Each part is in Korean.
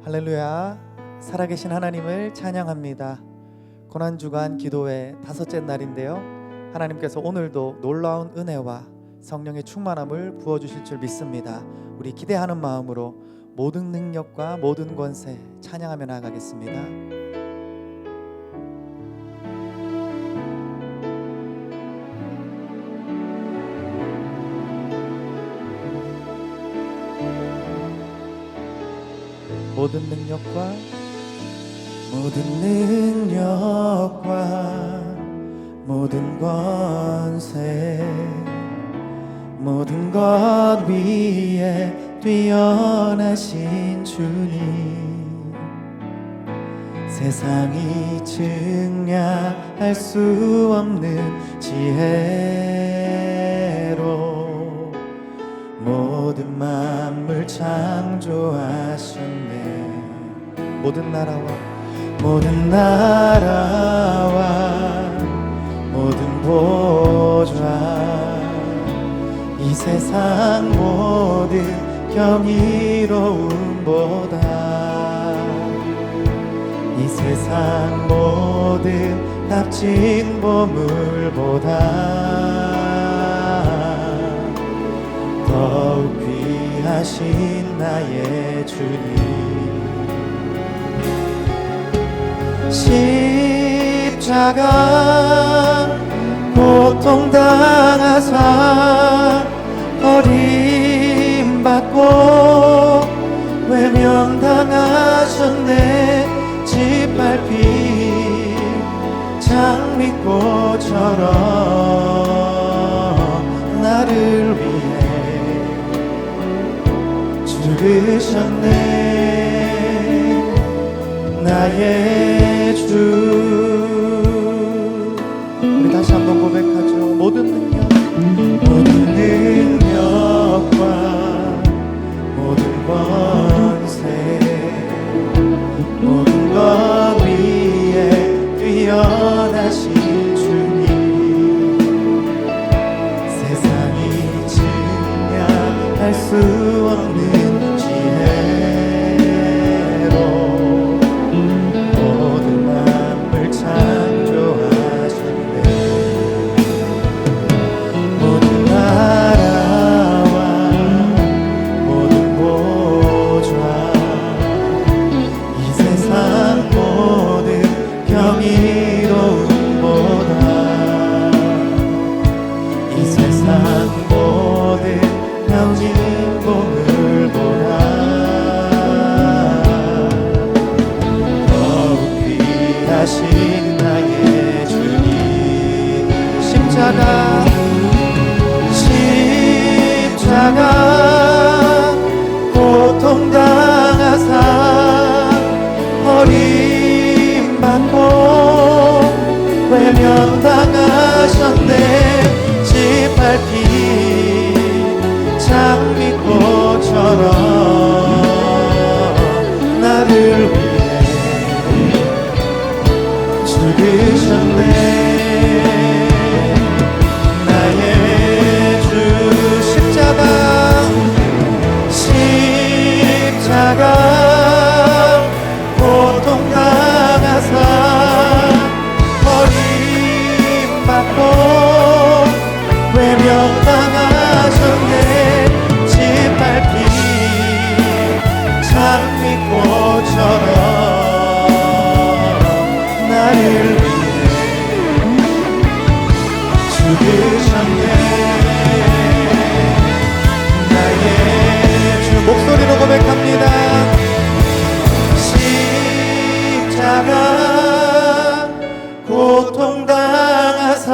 할렐루야. 살아계신 하나님을 찬양합니다. 고난주간 기도회 5째 날인데요, 하나님께서 오늘도 놀라운 은혜와 성령의 충만함을 부어주실 줄 믿습니다. 우리 기대하는 마음으로 모든 능력과 모든 권세 찬양하며 나아가겠습니다. 모든 능력과 모든 권세, 모든 것 위에 뛰어나신 주님, 세상이 증량할 수 없는 지혜로 모든 만물 창조하셨네. 모든 나라와 모든 보좌, 이 세상 모든 경이로움보다, 이 세상 모든 값진 보물보다 더욱 귀하신 나의 주님, 십자가 고통당하사 버림받고 외면당하셨네. 짓밟힌 장미꽃처럼 나를 위해 죽으셨네. 나의 주. 우리 다시 한번 고백하죠. 모든 능력과 모든 권세, 모든 것 위에 뛰어나신 주님, 세상이 증량할 수 없는 지혜로 모든 만물 창조하셨네. 모든 나라와 모든 보좌, 이 세상 모든 경이로움보다, 이 세상 모든 값진 보물보다 더욱 귀하신 나의 주님, 십자가 고통당하사 버림받고 외면당하셨네. 짓밟힌 장미꽃처럼 나를 위해 죽으셨네. 나의 주. 십자가 고통당하사 버림받고 외면당하셨네. 짓밟힌 장미꽃처럼 나를 위해 죽으셨네. 나의 주. 목소리로 고백합니다. 십자가 고통당하사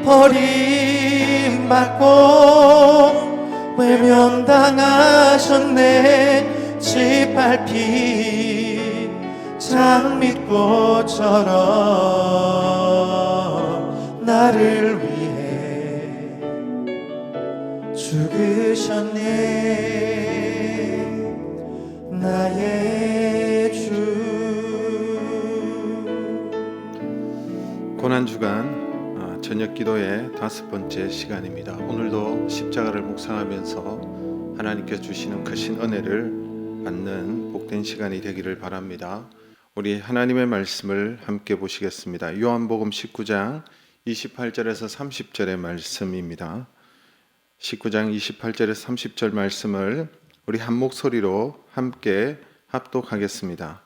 버림받고 외면당하셨네. 짓밟힌 장미꽃처럼 나를 위해 죽으셨네. 나의 주. 고난주간 저녁 기도의 5번째 시간입니다. 오늘도 십자가를 묵상하면서 하나님께서 주시는 크신 은혜를 받는 복된 시간이 되기를 바랍니다. 우리 하나님의 말씀을 함께 보시겠습니다. 요한복음 19장 28절에서 30절의 말씀입니다. 19장 28절에서 30절 말씀을 우리 한 목소리로 함께 합독하겠습니다.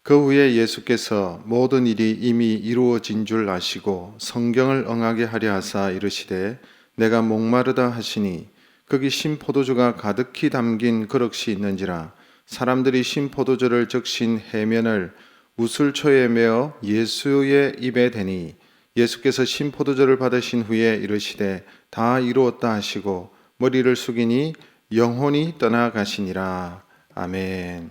그 후에 예수께서 모든 일이 이미 이루어진 줄 아시고 성경을 응하게 하려 하사 이르시되 내가 목마르다 하시니 거기 신 포도주가 가득히 담긴 그릇이 있는지라. 사람들이 신 포도주를 적신 해면을 우슬초에 메어 예수의 입에 대니 예수께서 신 포도주를 받으신 후에 이르시되 다 이루었다 하시고 머리를 숙이니 영혼이 떠나가시니라. 아멘.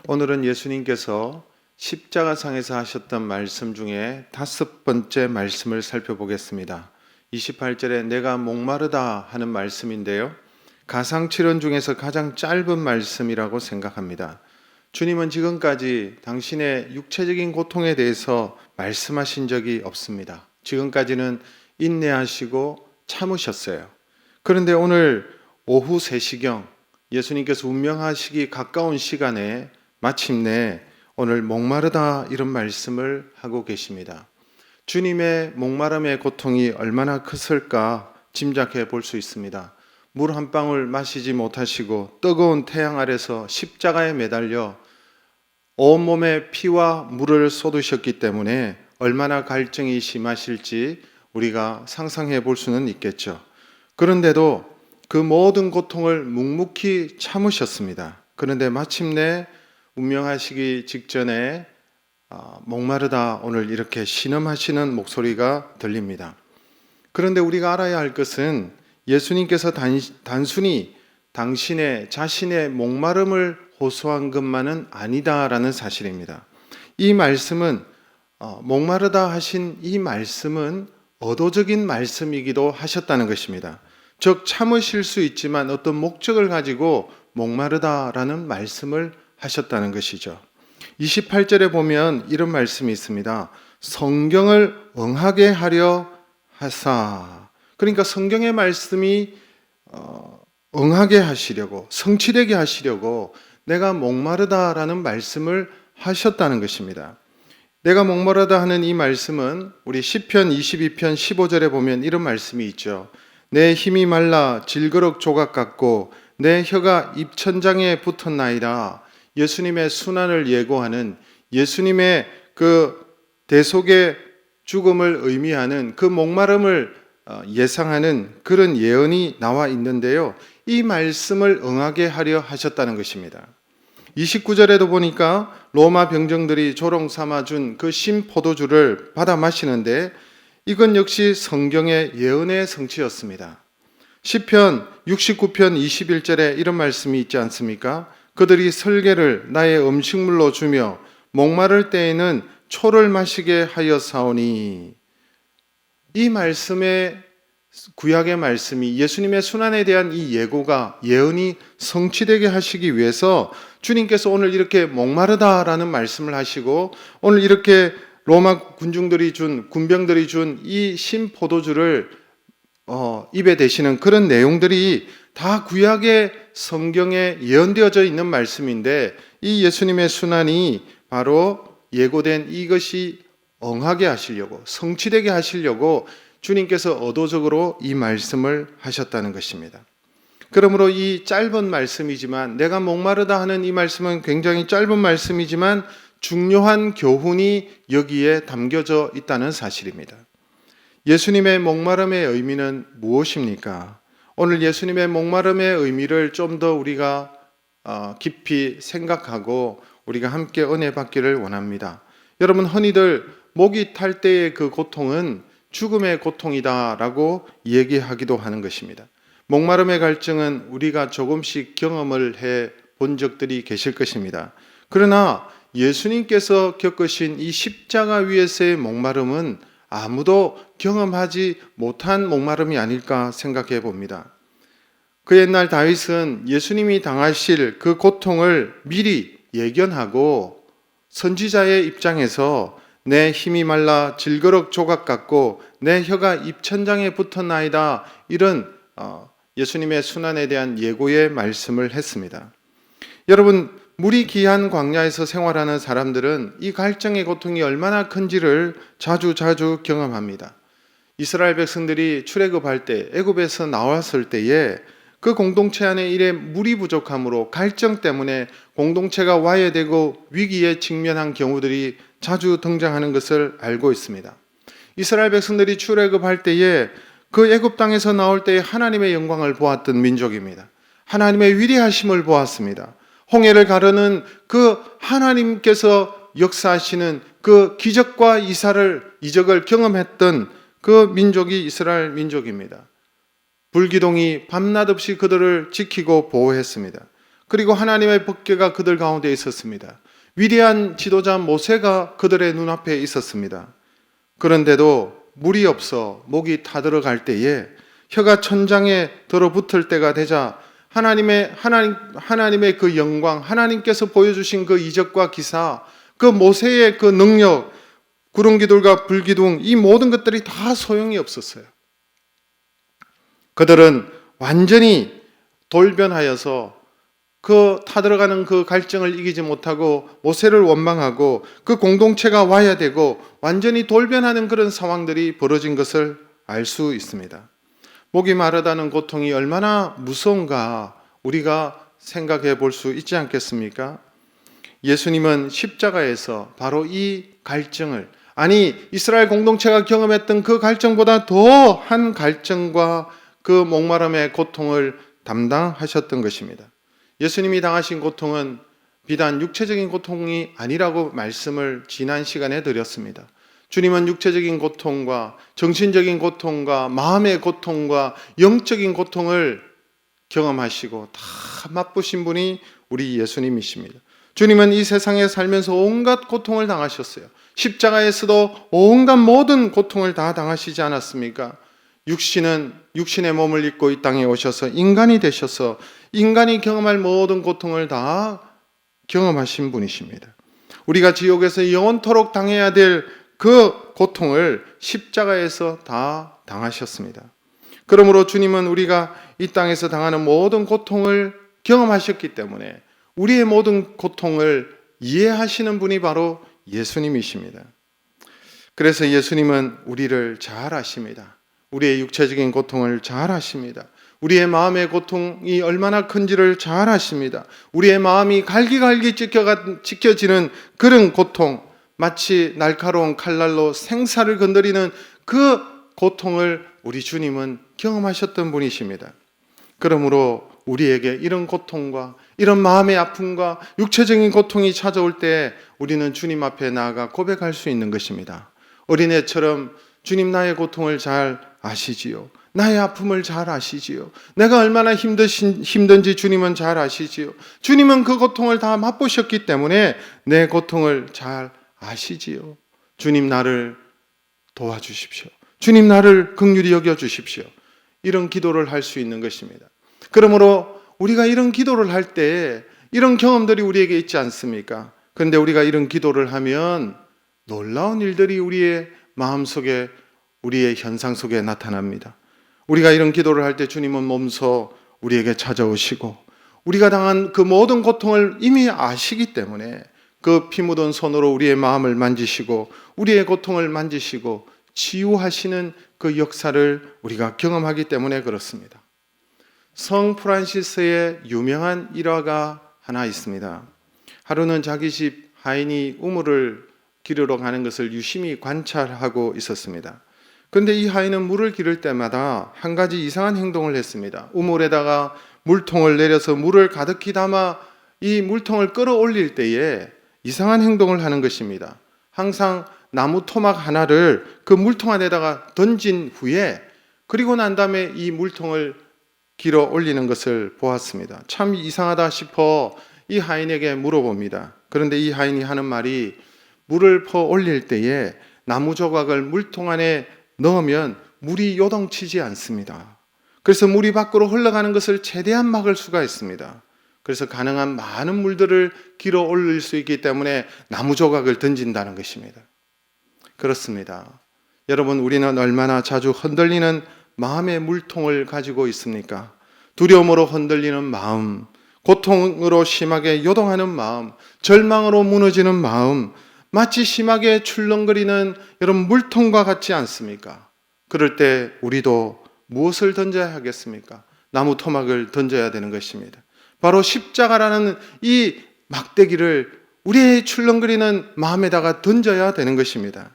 오늘은 예수님께서 십자가상에서 하셨던 말씀 중에 5번째 말씀을 살펴보겠습니다. 28절에 내가 목마르다 하는 말씀인데요, 가상칠언 중에서 가장 짧은 말씀이라고 생각합니다. 주님은 지금까지 당신의 육체적인 고통에 대해서 말씀하신 적이 없습니다. 지금까지는 인내하시고 참으셨어요. 그런데 오늘 오후 3시경 예수님께서 운명하시기 가까운 시간에 마침내 오늘 목마르다 이런 말씀을 하고 계십니다. 주님의 목마름의 고통이 얼마나 컸을까 짐작해 볼 수 있습니다. 물 한 방울 마시지 못하시고 뜨거운 태양 아래서 십자가에 매달려 온몸에 피와 물을 쏟으셨기 때문에 얼마나 갈증이 심하실지 우리가 상상해 볼 수는 있겠죠. 그런데도 그 모든 고통을 묵묵히 참으셨습니다. 그런데 마침내 운명하시기 직전에 목마르다 오늘 이렇게 신음하시는 목소리가 들립니다. 그런데 우리가 알아야 할 것은 예수님께서 단순히 당신의 자신의 목마름을 호소한 것만은 아니다라는 사실입니다. 이 말씀은 목마르다 하신 이 말씀은 의도적인 말씀이기도 하셨다는 것입니다. 즉 참으실 수 있지만 어떤 목적을 가지고 목마르다라는 말씀을 하셨다는 것이죠. 28절에 보면 이런 말씀이 있습니다. 성경을 응하게 하려 하사. 그러니까 성경의 말씀이 응하게 하시려고, 성취되게 하시려고 내가 목마르다라는 말씀을 하셨다는 것입니다. 내가 목마르다 하는 이 말씀은 우리 시편 22편 15절에 보면 이런 말씀이 있죠. 내 힘이 말라 질그럭 조각 같고 내 혀가 입천장에 붙었나이다. 예수님의 순환을 예고하는, 예수님의 그 대속의 죽음을 의미하는 그 목마름을 예상하는 그런 예언이 나와 있는데요, 이 말씀을 응하게 하려 하셨다는 것입니다. 29절에도 보니까 로마 병정들이 조롱 삼아준 그 신 포도주를 받아 마시는데 이건 역시 성경의 예언의 성취였습니다. 시편 69편 21절에 이런 말씀이 있지 않습니까? 그들이 설계를 나의 음식물로 주며 목마를 때에는 초를 마시게 하였사오니. 이 말씀의 구약의 말씀이 예수님의 순환에 대한 이 예언이 성취되게 하시기 위해서 주님께서 오늘 이렇게 목마르다라는 말씀을 하시고 오늘 이렇게 로마 군병들이 준 이 신 포도주를 입에 대시는 그런 내용들이 다 구약의 성경에 예언되어져 있는 말씀인데 이 예수님의 순환이 바로 예고된 이것이 응하게 하시려고, 성취되게 하시려고 주님께서 의도적으로 이 말씀을 하셨다는 것입니다. 그러므로 이 짧은 말씀이지만, 내가 목마르다 하는 이 말씀은 굉장히 짧은 말씀이지만 중요한 교훈이 여기에 담겨져 있다는 사실입니다. 예수님의 목마름의 의미는 무엇입니까? 오늘 예수님의 목마름의 의미를 좀 더 우리가 깊이 생각하고 우리가 함께 은혜 받기를 원합니다. 여러분, 흔히들 목이 탈 때의 그 고통은 죽음의 고통이다라고 얘기하기도 하는 것입니다. 목마름의 갈증은 우리가 조금씩 경험을 해 본 적들이 계실 것입니다. 그러나 예수님께서 겪으신 이 십자가 위에서의 목마름은 아무도 경험하지 못한 목마름이 아닐까 생각해 봅니다. 그 옛날 다윗은 예수님이 당하실 그 고통을 미리 예견하고 선지자의 입장에서 내 힘이 말라 질그럭 조각 같고 내 혀가 입천장에 붙었나이다, 이런 예수님의 순환에 대한 예고의 말씀을 했습니다. 여러분, 물이 귀한 광야에서 생활하는 사람들은 이 갈증의 고통이 얼마나 큰지를 자주 경험합니다. 이스라엘 백성들이 출애굽할 때, 애굽에서 나왔을 때에 그 공동체 안에 이래 물이 부족함으로 갈증 때문에 공동체가 와해되고 위기에 직면한 경우들이 자주 등장하는 것을 알고 있습니다. 이스라엘 백성들이 출애굽할 때에 그 애굽 땅에서 나올 때에 하나님의 영광을 보았던 민족입니다. 하나님의 위대하심을 보았습니다. 홍해를 가르는 그 하나님께서 역사하시는 그 기적과 이적을 경험했던 그 민족이 이스라엘 민족입니다. 불기둥이 밤낮 없이 그들을 지키고 보호했습니다. 그리고 하나님의 법궤가 그들 가운데 있었습니다. 위대한 지도자 모세가 그들의 눈앞에 있었습니다. 그런데도 물이 없어 목이 타들어갈 때에 혀가 천장에 들어붙을 때가 되자 하나님의 그 영광, 하나님께서 보여주신 그 이적과 기사, 그 모세의 그 능력, 구름기둥과 불기둥, 이 모든 것들이 다 소용이 없었어요. 그들은 완전히 돌변하여서 그 타들어가는 그 갈증을 이기지 못하고 모세를 원망하고 그 공동체가 와야 되고 완전히 돌변하는 그런 상황들이 벌어진 것을 알 수 있습니다. 목이 마르다는 고통이 얼마나 무서운가 우리가 생각해 볼 수 있지 않겠습니까? 예수님은 십자가에서 바로 이 갈증을, 아니 이스라엘 공동체가 경험했던 그 갈증보다 더한 갈증과 그 목마름의 고통을 담당하셨던 것입니다. 예수님이 당하신 고통은 비단 육체적인 고통이 아니라고 말씀을 지난 시간에 드렸습니다. 주님은 육체적인 고통과 정신적인 고통과 마음의 고통과 영적인 고통을 경험하시고 다 맛보신 분이 우리 예수님이십니다. 주님은 이 세상에 살면서 온갖 고통을 당하셨어요. 십자가에서도 온갖 모든 고통을 다 당하시지 않았습니까? 육신의 몸을 입고 이 땅에 오셔서 인간이 되셔서 인간이 경험할 모든 고통을 다 경험하신 분이십니다. 우리가 지옥에서 영원토록 당해야 될 그 고통을 십자가에서 다 당하셨습니다. 그러므로 주님은 우리가 이 땅에서 당하는 모든 고통을 경험하셨기 때문에 우리의 모든 고통을 이해하시는 분이 바로 예수님이십니다. 그래서 예수님은 우리를 잘 아십니다. 우리의 육체적인 고통을 잘 아십니다. 우리의 마음의 고통이 얼마나 큰지를 잘 아십니다. 우리의 마음이 갈기갈기 찢겨지는 그런 고통, 마치 날카로운 칼날로 생사를 건드리는 그 고통을 우리 주님은 경험하셨던 분이십니다. 그러므로 우리에게 이런 고통과 이런 마음의 아픔과 육체적인 고통이 찾아올 때 우리는 주님 앞에 나아가 고백할 수 있는 것입니다. 어린애처럼 주님, 나의 고통을 잘 아시지요. 나의 아픔을 잘 아시지요. 내가 얼마나 힘든지 주님은 잘 아시지요. 주님은 그 고통을 다 맛보셨기 때문에 내 고통을 잘 아시지요. 주님, 나를 도와주십시오. 주님, 나를 긍휼히 여겨주십시오. 이런 기도를 할 수 있는 것입니다. 그러므로 우리가 이런 기도를 할 때 이런 경험들이 우리에게 있지 않습니까? 그런데 우리가 이런 기도를 하면 놀라운 일들이 우리의 마음속에, 우리의 현상 속에 나타납니다. 우리가 이런 기도를 할 때 주님은 몸소 우리에게 찾아오시고 우리가 당한 그 모든 고통을 이미 아시기 때문에 그 피 묻은 손으로 우리의 마음을 만지시고 우리의 고통을 만지시고 치유하시는 그 역사를 우리가 경험하기 때문에 그렇습니다. 성 프란시스의 유명한 일화가 하나 있습니다. 하루는 자기 집 하인이 우물을 기르러 가는 것을 유심히 관찰하고 있었습니다. 그런데 이 하인은 물을 기를 때마다 한 가지 이상한 행동을 했습니다. 우물에다가 물통을 내려서 물을 가득히 담아 이 물통을 끌어올릴 때에 이상한 행동을 하는 것입니다. 항상 나무 토막 하나를 그 물통 안에다가 던진 후에 그리고 난 다음에 이 물통을 길어 올리는 것을 보았습니다. 참 이상하다 싶어 이 하인에게 물어봅니다. 그런데 이 하인이 하는 말이 물을 퍼 올릴 때에 나무 조각을 물통 안에 넣으면 물이 요동치지 않습니다. 그래서 물이 밖으로 흘러가는 것을 최대한 막을 수가 있습니다. 그래서 가능한 많은 물들을 길어 올릴 수 있기 때문에 나무 조각을 던진다는 것입니다. 그렇습니다. 여러분, 우리는 얼마나 자주 흔들리는 마음의 물통을 가지고 있습니까? 두려움으로 흔들리는 마음, 고통으로 심하게 요동하는 마음, 절망으로 무너지는 마음, 마치 심하게 출렁거리는 여러분 물통과 같지 않습니까? 그럴 때 우리도 무엇을 던져야 하겠습니까? 나무 토막을 던져야 되는 것입니다. 바로 십자가라는 이 막대기를 우리의 출렁거리는 마음에다가 던져야 되는 것입니다.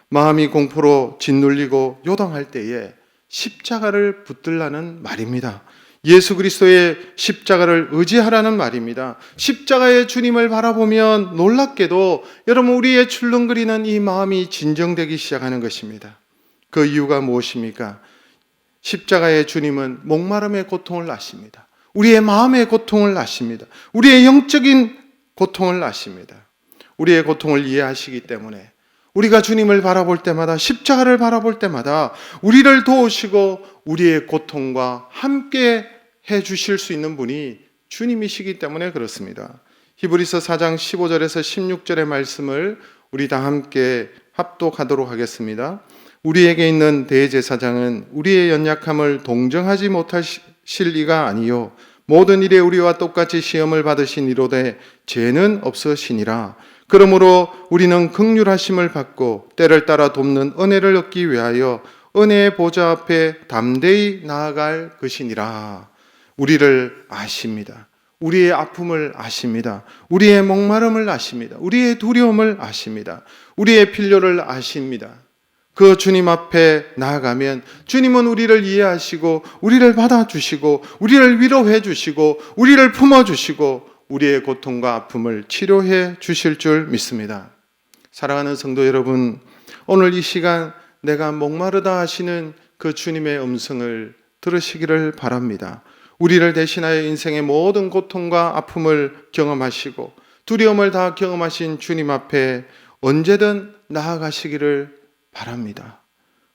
마음이 공포로 짓눌리고 요동할 때에 십자가를 붙들라는 말입니다. 예수 그리스도의 십자가를 의지하라는 말입니다. 십자가의 주님을 바라보면 놀랍게도 여러분 우리의 출렁거리는 이 마음이 진정되기 시작하는 것입니다. 그 이유가 무엇입니까? 십자가의 주님은 목마름의 고통을 아십니다. 우리의 마음의 고통을 아십니다. 우리의 영적인 고통을 아십니다. 우리의 고통을 이해하시기 때문에 우리가 주님을 바라볼 때마다, 십자가를 바라볼 때마다 우리를 도우시고 우리의 고통과 함께 해 주실 수 있는 분이 주님이시기 때문에 그렇습니다. 히브리서 4장 15절에서 16절의 말씀을 우리 다 함께 합독하도록 하겠습니다. 우리에게 있는 대제사장은 우리의 연약함을 동정하지 못하실 리가 아니요 모든 일에 우리와 똑같이 시험을 받으신 이로되 죄는 없으시니라. 그러므로 우리는 긍휼하심을 받고 때를 따라 돕는 은혜를 얻기 위하여 은혜의 보좌 앞에 담대히 나아갈 것이니라. 우리를 아십니다. 우리의 아픔을 아십니다. 우리의 목마름을 아십니다. 우리의 두려움을 아십니다. 우리의 필요를 아십니다. 그 주님 앞에 나아가면 주님은 우리를 이해하시고 우리를 받아주시고 우리를 위로해 주시고 우리를 품어주시고 우리의 고통과 아픔을 치료해 주실 줄 믿습니다. 사랑하는 성도 여러분, 오늘 이 시간 내가 목마르다 하시는 그 주님의 음성을 들으시기를 바랍니다. 우리를 대신하여 인생의 모든 고통과 아픔을 경험하시고 두려움을 다 경험하신 주님 앞에 언제든 나아가시기를 바랍니다.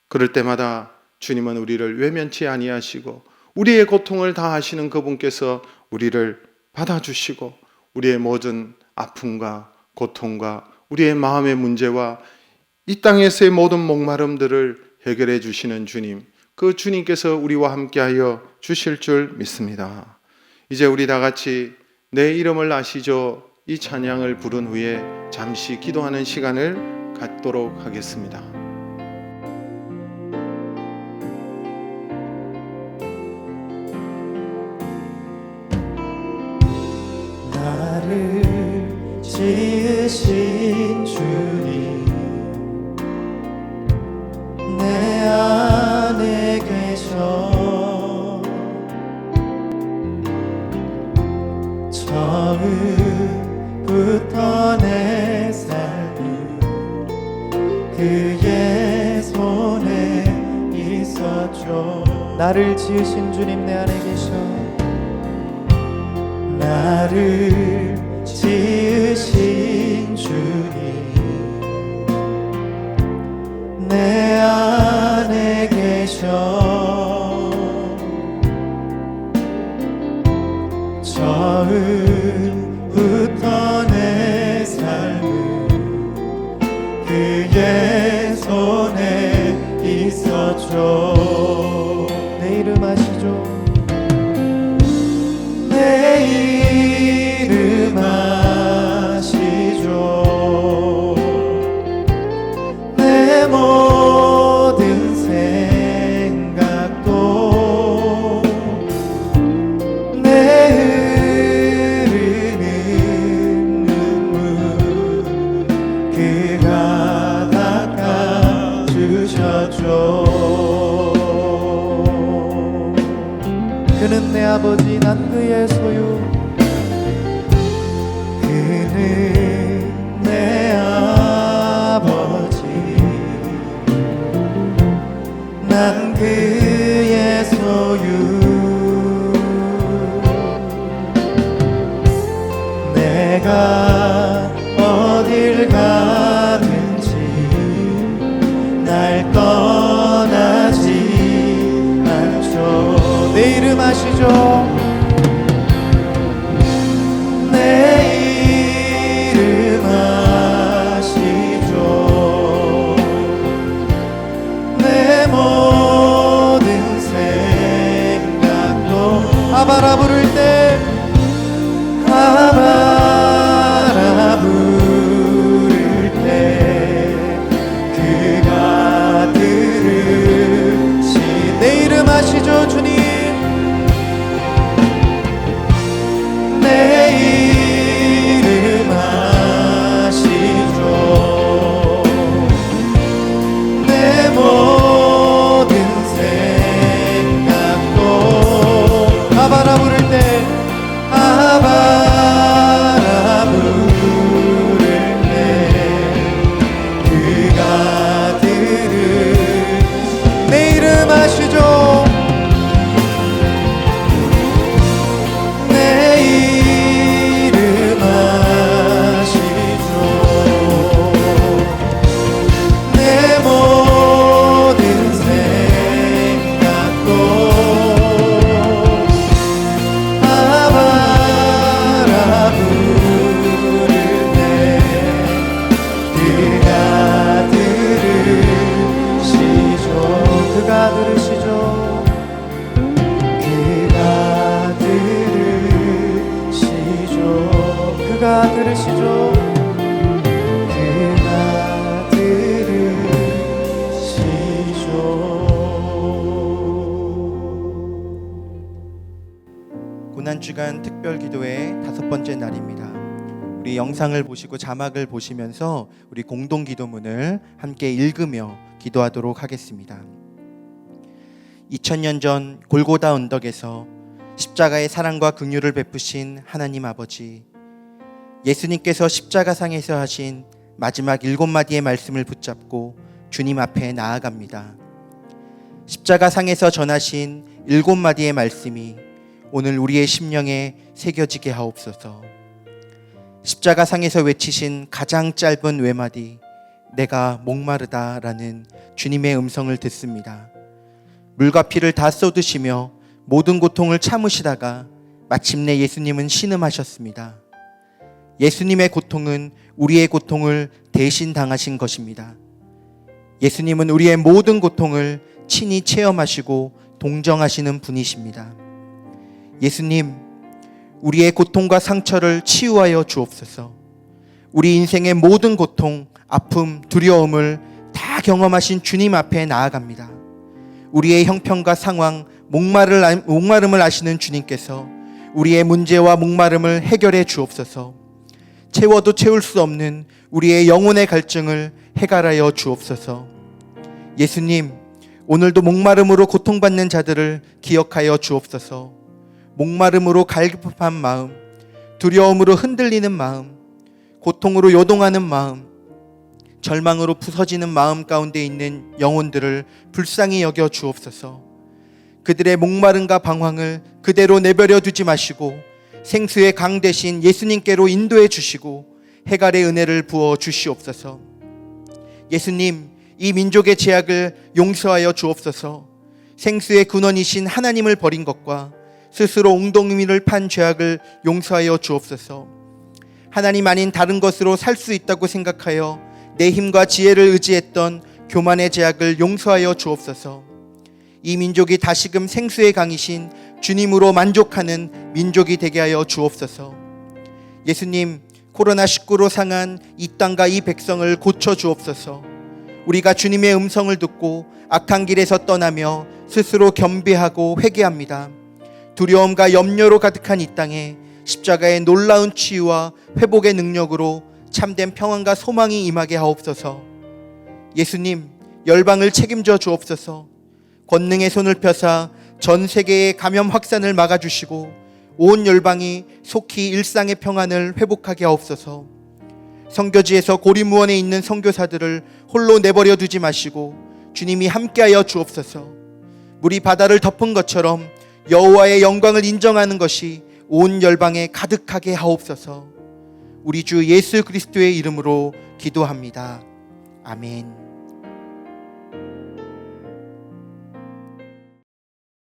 그럴 때마다 주님은 우리를 외면치 아니하시고 우리의 고통을 다 아시는 그분께서 우리를 받아주시고 우리의 모든 아픔과 고통과 우리의 마음의 문제와 이 땅에서의 모든 목마름들을 해결해 주시는 주님, 그 주님께서 우리와 함께하여 주실 줄 믿습니다. 이제 우리 다 같이 내 이름을 아시죠? 이 찬양을 부른 후에 잠시 기도하는 시간을 갖도록 하겠습니다. 나를 지으신 주님 내 안에 계셔 처음부터 내 삶은 그의 손에 있었죠. 나를 지으신 주님 내 안에 계셔 나를 지으신 주님 내 안에 계셔 처음부터 내 삶은 그의 손에 있었죠. 내 이름 아시죠? 내 이름 아시죠? 내 모든 생각도 내 흐르는 눈물 그가 닦아주셨죠. 그는 내 아버지 난 그의 소유 그는 내 아버지 난 그의 소유 내가 어딜 가든지 날 떠나지 않죠. 내 이름 아시죠? 내 이름 아시죠? 내 모든 생각도 아바라 부를 때 들으시죠. 그가 들으시죠. 고난주간 특별기도의 5번째 날입니다. 우리 영상을 보시고 자막을 보시면서 우리 공동기도문을 함께 읽으며 기도하도록 하겠습니다. 2000년 전 골고다 언덕에서 십자가의 사랑과 긍휼을 베푸신 하나님 아버지, 예수님께서 십자가상에서 하신 마지막 7마디의 말씀을 붙잡고 주님 앞에 나아갑니다. 십자가상에서 전하신 7마디의 말씀이 오늘 우리의 심령에 새겨지게 하옵소서. 십자가상에서 외치신 가장 짧은 외마디, 내가 목마르다 라는 주님의 음성을 듣습니다. 물과 피를 다 쏟으시며 모든 고통을 참으시다가 마침내 예수님은 신음하셨습니다. 예수님의 고통은 우리의 고통을 대신 당하신 것입니다. 예수님은 우리의 모든 고통을 친히 체험하시고 동정하시는 분이십니다. 예수님, 우리의 고통과 상처를 치유하여 주옵소서. 우리 인생의 모든 고통, 아픔, 두려움을 다 경험하신 주님 앞에 나아갑니다. 우리의 형편과 상황, 목마름을 아시는 주님께서 우리의 문제와 목마름을 해결해 주옵소서. 채워도 채울 수 없는 우리의 영혼의 갈증을 해결하여 주옵소서. 예수님, 오늘도 목마름으로 고통받는 자들을 기억하여 주옵소서. 목마름으로 갈급한 마음, 두려움으로 흔들리는 마음, 고통으로 요동하는 마음, 절망으로 부서지는 마음 가운데 있는 영혼들을 불쌍히 여겨 주옵소서. 그들의 목마름과 방황을 그대로 내버려 두지 마시고 생수의 강 대신 예수님께로 인도해 주시고 해갈의 은혜를 부어 주시옵소서. 예수님, 이 민족의 죄악을 용서하여 주옵소서. 생수의 근원이신 하나님을 버린 것과 스스로 웅덩이를 판 죄악을 용서하여 주옵소서. 하나님 아닌 다른 것으로 살 수 있다고 생각하여 내 힘과 지혜를 의지했던 교만의 죄악을 용서하여 주옵소서. 이 민족이 다시금 생수의 강이신 주님으로 만족하는 민족이 되게 하여 주옵소서. 예수님, 코로나19로 상한 이 땅과 이 백성을 고쳐 주옵소서. 우리가 주님의 음성을 듣고 악한 길에서 떠나며 스스로 겸비하고 회개합니다. 두려움과 염려로 가득한 이 땅에 십자가의 놀라운 치유와 회복의 능력으로 참된 평안과 소망이 임하게 하옵소서. 예수님, 열방을 책임져 주옵소서. 권능의 손을 펴사 전 세계의 감염 확산을 막아주시고 온 열방이 속히 일상의 평안을 회복하게 하옵소서. 선교지에서 고리무원에 있는 선교사들을 홀로 내버려 두지 마시고 주님이 함께하여 주옵소서. 물이 바다를 덮은 것처럼 여호와의 영광을 인정하는 것이 온 열방에 가득하게 하옵소서. 우리 주 예수 그리스도의 이름으로 기도합니다. 아멘.